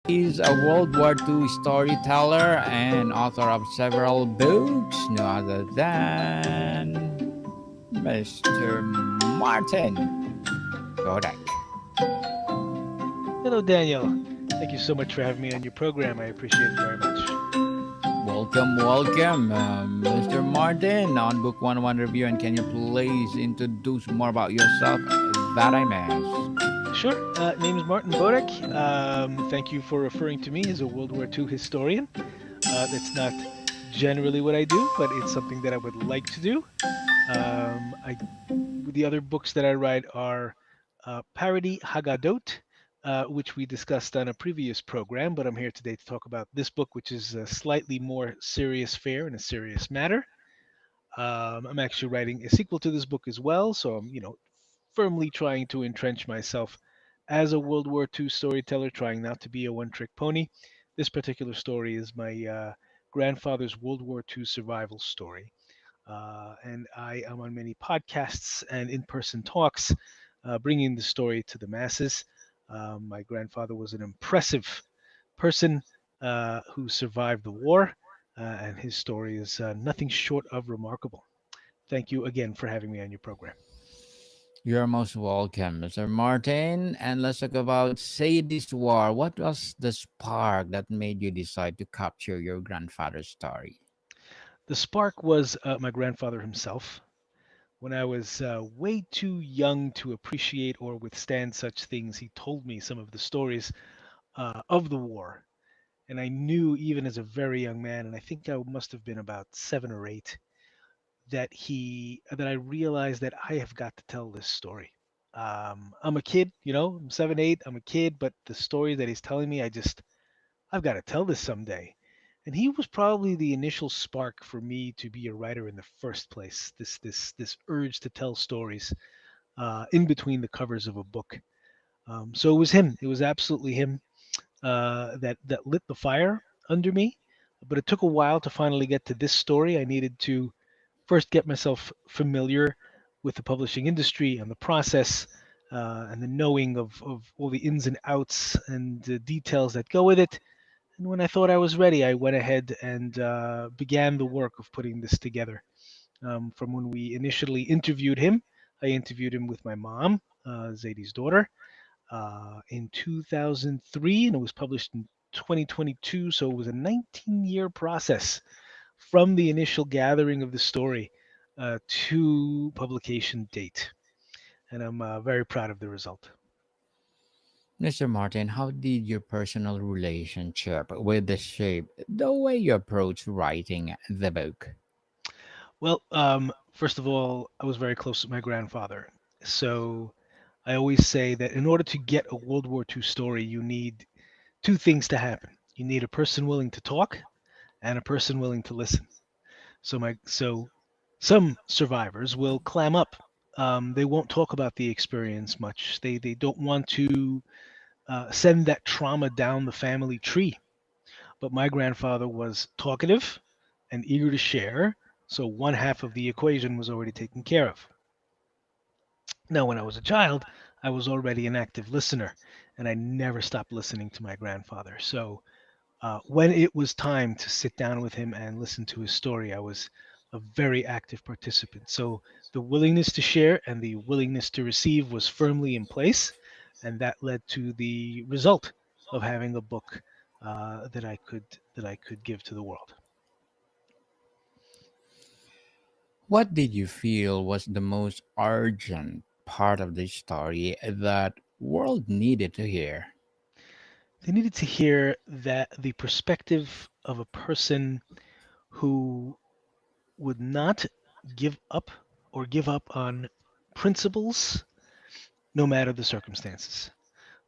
He's a World War II storyteller and author of several books, no other than Mr. Martin Kodak. Hello, Daniel. Thank you so much for having me on your program. I appreciate it very much. Welcome, Mr. Martin on Book 101 Review. And can you please introduce more about yourself that I missed? Sure. Name is Martin Bodek. Thank you for referring to me as a World War II historian. That's not generally what I do, but it's something that I would like to do. I The other books that I write are Parody Haggadot, which we discussed on a previous program, but I'm here today to talk about this book, which is a slightly more serious fare and a serious matter. I'm actually writing a sequel to this book as well, so I'm, firmly trying to entrench myself as a World War II storyteller, trying not to be a one-trick pony. This particular story is my grandfather's World War II survival story, and I am on many podcasts and in-person talks, bringing the story to the masses. My grandfather was an impressive person who survived the war, and his story is nothing short of remarkable. Thank you again for having me on your program. You're most welcome, Mr. Martin. And let's talk about Sadie's War. What was the spark that made you decide to capture your grandfather's story? The spark was my grandfather himself. When I was way too young to appreciate or withstand such things, he told me some of the stories of the war. And I knew even as a very young man, and I think I must have been about 7 or 8, that I realized that I have got to tell this story. I'm a kid, I'm 7, 8, I'm a kid, but the story that he's telling me, I've got to tell this someday. And he was probably the initial spark for me to be a writer in the first place. This urge to tell stories in between the covers of a book. So it was him. It was absolutely him that lit the fire under me. But it took a while to finally get to this story. I needed to first get myself familiar with the publishing industry and the process, and the knowing of all the ins and outs and the details that go with it. And when I thought I was ready, I went ahead and began the work of putting this together. From when we initially interviewed him, I interviewed him with my mom, Zadie's daughter, in 2003, and it was published in 2022. So it was a 19-year process from the initial gathering of the story to publication date. And I'm very proud of the result. Mr. Martin, how did your personal relationship with the shape the way you approach writing the book? Well, first of all, I was very close to my grandfather. So I always say that in order to get a World War II story, you need two things to happen. You need a person willing to talk and a person willing to listen. So some survivors will clam up. They won't talk about the experience much. They don't want to send that trauma down the family tree. But my grandfather was talkative and eager to share, so one half of the equation was already taken care of. Now, when I was a child, I was already an active listener, and I never stopped listening to my grandfather. So when it was time to sit down with him and listen to his story, I was a very active participant. So the willingness to share and the willingness to receive was firmly in place, and that led to the result of having a book that I could give to the world. What did you feel was the most urgent part of the story that world needed to hear? They needed to hear that the perspective of a person who would not give up or give up on principles no matter the circumstances.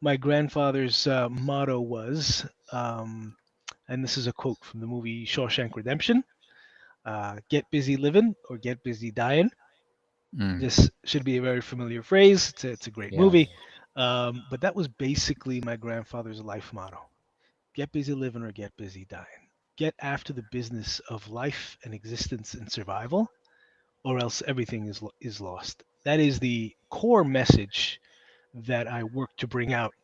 My grandfather's motto was, and this is a quote from the movie Shawshank Redemption: "Get busy living or get busy dying." Mm, This should be a very familiar phrase. It's a great yes. movie, but that was basically my grandfather's life motto: "Get busy living or get busy dying. Get after the business of life and existence and survival, or else everything is lost." That is the core message that I work to bring out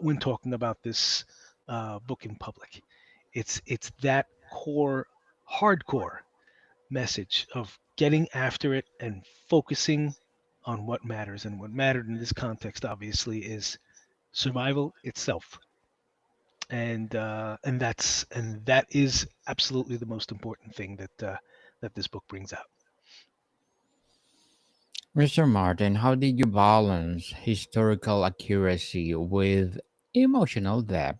when talking about this book in public. It's that core, hardcore message of getting after it and focusing on what matters. And what mattered in this context, obviously, is survival itself. And that is absolutely the most important thing that this book brings out. Mr. Martin, how did you balance historical accuracy with emotional depth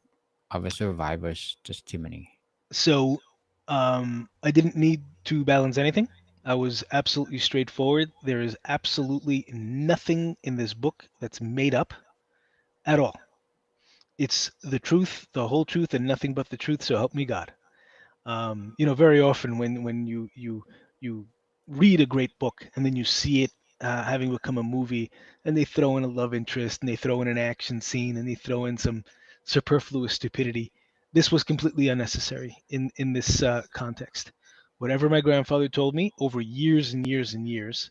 of a survivor's testimony? So I didn't need to balance anything. I was absolutely straightforward. There is absolutely nothing in this book that's made up at all. It's the truth, the whole truth, and nothing but the truth. So help me God. Very often when you read a great book and then you see it having become a movie, and they throw in a love interest and they throw in an action scene and they throw in some superfluous stupidity. This was completely unnecessary in this context. Whatever my grandfather told me over years and years and years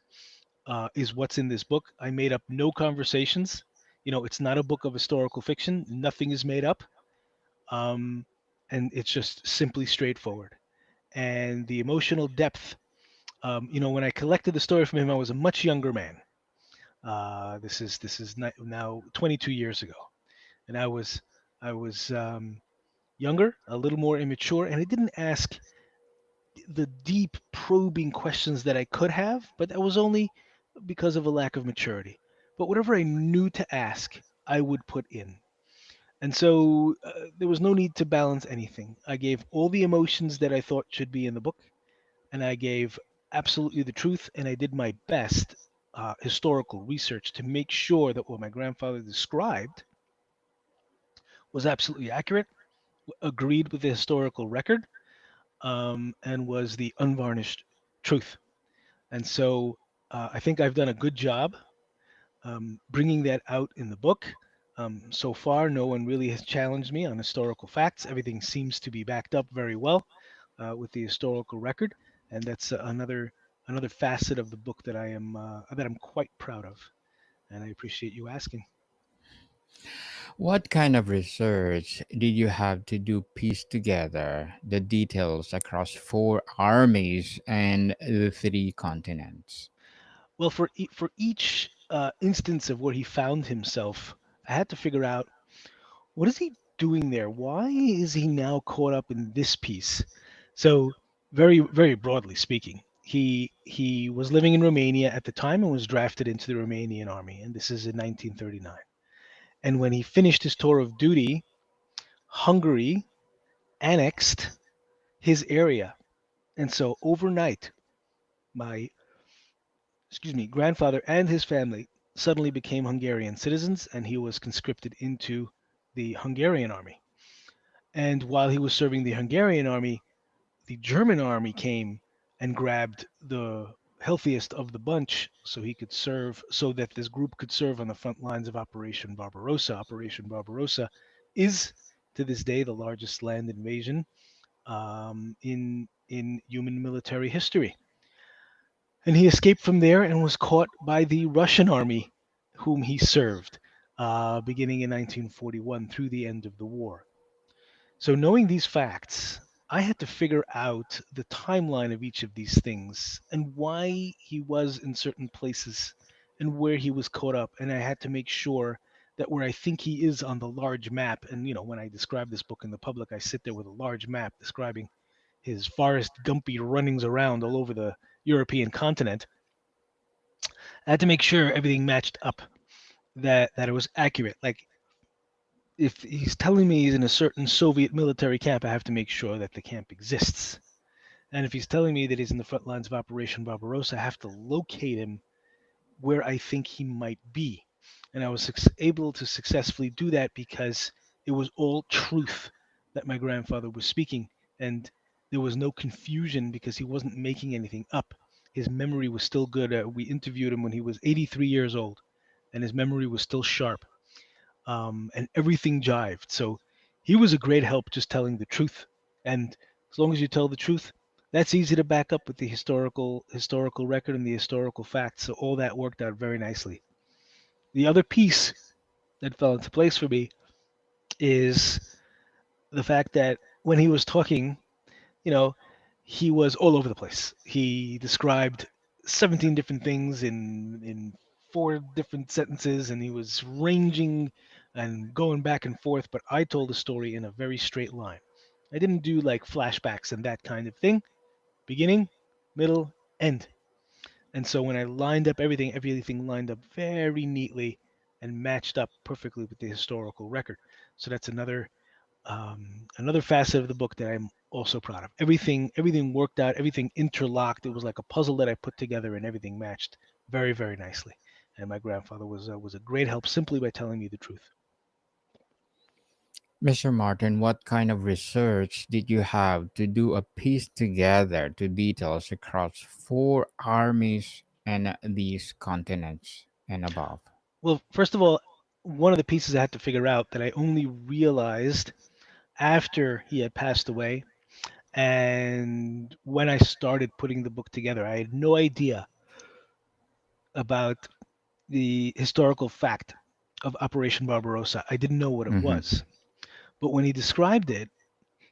is what's in this book. I made up no conversations. It's not a book of historical fiction. Nothing is made up, um, and it's just simply straightforward. And the emotional depth. When I collected the story from him, I was a much younger man. This is now 22 years ago, and I was younger, a little more immature, and I didn't ask the deep, probing questions that I could have, but that was only because of a lack of maturity. But whatever I knew to ask, I would put in. And so there was no need to balance anything. I gave all the emotions that I thought should be in the book, and I gave absolutely the truth, and I did my best historical research to make sure that what my grandfather described was absolutely accurate, agreed with the historical record, and was the unvarnished truth. And so I think I've done a good job bringing that out in the book. So far, no one really has challenged me on historical facts. Everything seems to be backed up very well with the historical record, and that's another facet of the book that I'm quite proud of. And I appreciate you asking. What kind of research did you have to do piece together the details across four armies and the three continents? Well, for each instance of where he found himself, I had to figure out what is he doing there? Why is he now caught up in this piece? So, very very broadly speaking, he was living in Romania at the time and was drafted into the Romanian army, and this is in 1939. And when he finished his tour of duty, Hungary annexed his area, and so overnight, my grandfather and his family suddenly became Hungarian citizens, and he was conscripted into the Hungarian army. And while he was serving the Hungarian army, the German army came and grabbed the healthiest of the bunch so he could serve, so that this group could serve on the front lines of Operation Barbarossa. Operation Barbarossa is to this day the largest land invasion in human military history. And he escaped from there and was caught by the Russian army, whom he served, beginning in 1941 through the end of the war. So, knowing these facts, I had to figure out the timeline of each of these things and why he was in certain places and where he was caught up. And I had to make sure that where I think he is on the large map, and when I describe this book in the public, I sit there with a large map describing his Forrest Gumpy runnings around all over the European continent. I had to make sure everything matched up, that it was accurate. Like, if he's telling me he's in a certain Soviet military camp, I have to make sure that the camp exists. And if he's telling me that he's in the front lines of Operation Barbarossa, I have to locate him where I think he might be. And I was able to successfully do that because it was all truth that my grandfather was speaking. And there was no confusion because he wasn't making anything up. His memory was still good. We interviewed him when he was 83 years old, and his memory was still sharp, and everything jived. So he was a great help just telling the truth. And as long as you tell the truth, that's easy to back up with the historical record and the historical facts. So all that worked out very nicely. The other piece that fell into place for me is the fact that when he was talking, you know, he was all over the place. He described 17 different things in four different sentences, and he was ranging and going back and forth. But I told the story in a very straight line. I didn't do like flashbacks and that kind of thing. Beginning, middle, end. And so when I lined up everything, everything lined up very neatly and matched up perfectly with the historical record. So that's another facet of the book that I'm also proud of. Everything worked out, everything interlocked. It was like a puzzle that I put together, and everything matched very, very nicely. And my grandfather was a great help simply by telling me the truth. Mr. Martin, what kind of research did you have to do a piece together to details across four armies and these continents and above? Well, first of all, one of the pieces I had to figure out that I only realized after he had passed away, and when I started putting the book together, I had no idea about the historical fact of Operation Barbarossa. I didn't know what it Mm-hmm. was. But when he described it,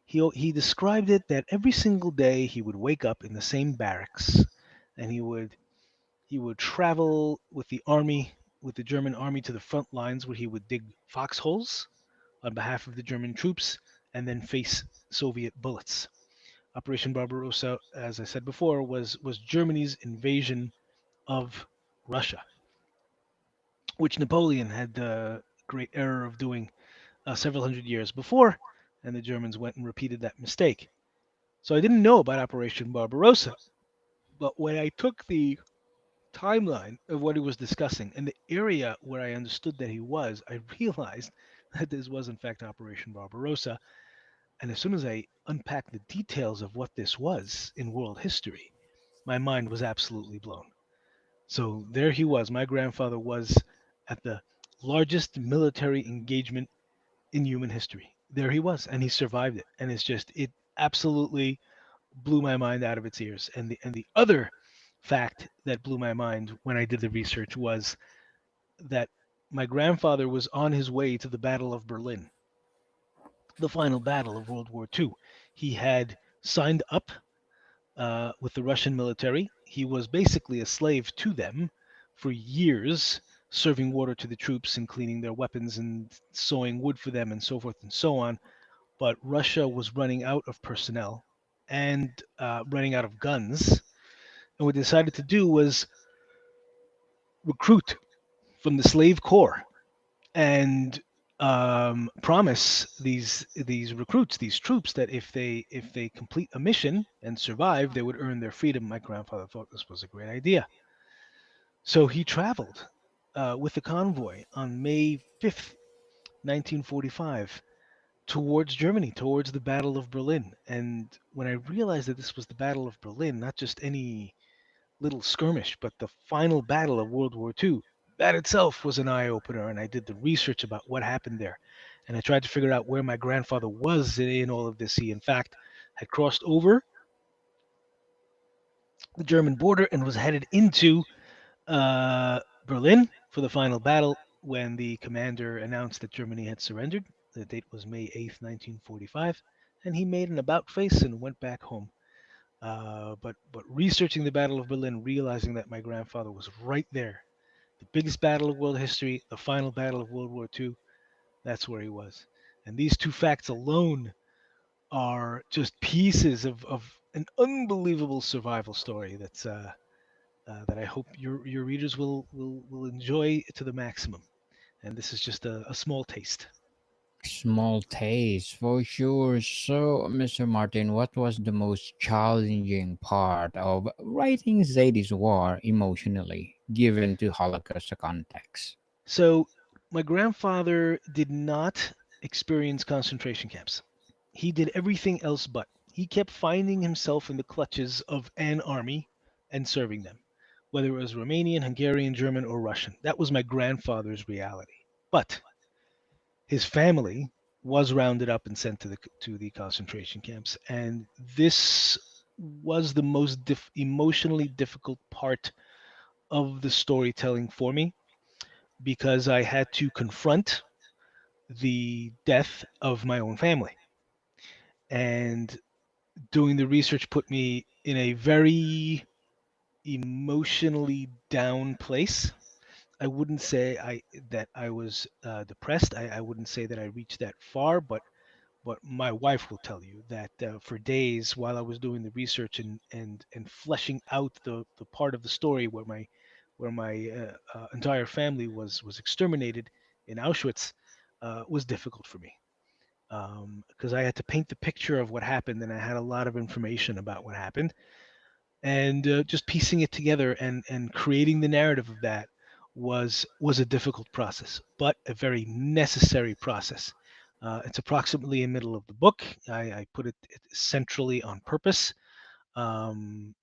he described it that every single day he would wake up in the same barracks, and he would travel with the army, with the German army, to the front lines where he would dig foxholes on behalf of the German troops and then face Soviet bullets. Operation Barbarossa, as I said before, was Germany's invasion of Russia, which Napoleon had the great error of doing several hundred years before, and the Germans went and repeated that mistake. So I didn't know about Operation Barbarossa, but when I took the timeline of what he was discussing and the area where I understood that he was, I realized that this was in fact Operation Barbarossa. And as soon as I unpacked the details of what this was in world history, my mind was absolutely blown. So there he was. My grandfather was at the largest military engagement in human history. There he was, and he survived it. And it absolutely blew my mind out of its ears. And the other fact that blew my mind when I did the research was that my grandfather was on his way to the Battle of Berlin, the final battle of World War II. He had signed up with the Russian military. He was basically a slave to them for years, serving water to the troops and cleaning their weapons and sawing wood for them and so forth and so on. But Russia was running out of personnel and running out of guns. And what they decided to do was recruit from the slave corps and promise these recruits, these troops, that if they complete a mission and survive, they would earn their freedom. My grandfather thought this was a great idea, so he traveled with the convoy on May 5th, 1945, towards Germany, towards the Battle of Berlin. And when I realized that this was the Battle of Berlin, not just any little skirmish, but the final battle of World War II, that itself was an eye opener. And I did the research about what happened there. And I tried to figure out where my grandfather was in all of this. He, in fact, had crossed over the German border and was headed into Berlin for the final battle when the commander announced that Germany had surrendered. The date was May 8th, 1945. And he made an about face and went back home. But researching the Battle of Berlin, realizing that my grandfather was right there, the biggest battle of world history, the final battle of World War II, that's where he was. And these two facts alone are just pieces of an unbelievable survival story that I hope your readers will enjoy to the maximum. And this is just a small taste. Small taste for sure. So, Mr. Martin, what was the most challenging part of writing Zadie's War emotionally, given to Holocaust context? So my grandfather did not experience concentration camps. He did everything else but. He kept finding himself in the clutches of an army and serving them, whether it was Romanian, Hungarian, German, or Russian. That was my grandfather's reality. But his family was rounded up and sent to the concentration camps, and this was the most emotionally difficult part of the storytelling for me because I had to confront the death of my own family. and doing the research put me in a very emotionally down place. I wouldn't say I that I was depressed. I wouldn't say that I reached that far, but my wife will tell you that for days while I was doing the research and fleshing out the part of the story where my entire family was exterminated in Auschwitz was difficult for me because I had to paint the picture of what happened and I had a lot of information about what happened and just piecing it together and creating the narrative of that was a difficult process, but a very necessary process. It's approximately in the middle of the book. I put it centrally on purpose um,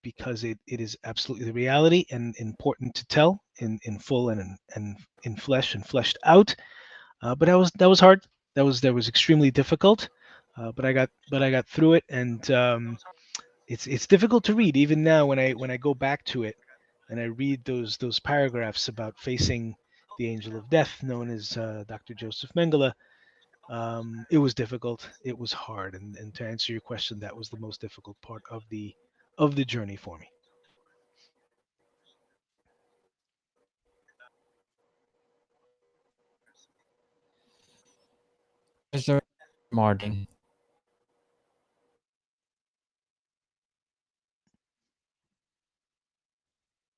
because it is absolutely the reality and important to tell in full and in flesh and fleshed out. But that was hard. That was extremely difficult. But I got through it and it's difficult to read even now when I go back to it and I read those paragraphs about facing the angel of death, known as Dr. Joseph Mengele. It was difficult. It was hard, and to answer your question, that was the most difficult part of the journey for me. Mr. Martin.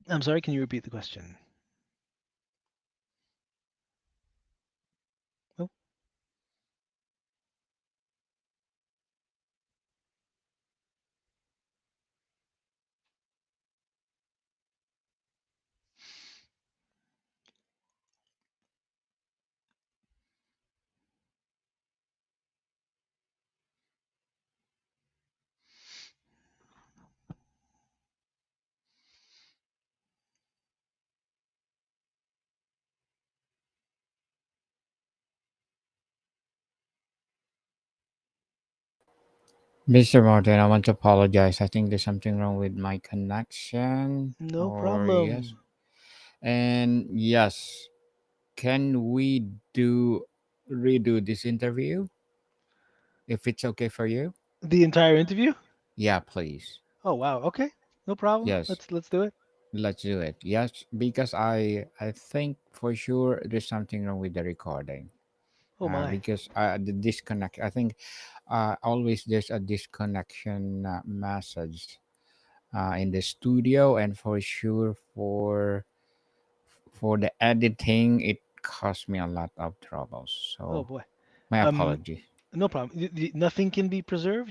I'm sorry. Can you repeat the question? Oh, Mr. Martin, I want to apologize. I think there's something wrong with my connection. no Or yes. problem. And yes, can we do redo this interview if it's okay for you? The entire interview? Yeah, please. Oh wow. Okay, no problem. Yes, Let's do it. let's do it. Yes, because I think for sure there's something wrong with the recording. Oh my. Because the disconnect. I think always there's a disconnection message in the studio, and for sure for the editing, it cost me a lot of troubles. Oh So boy. my Um, apology. no problem. Nothing can be preserved.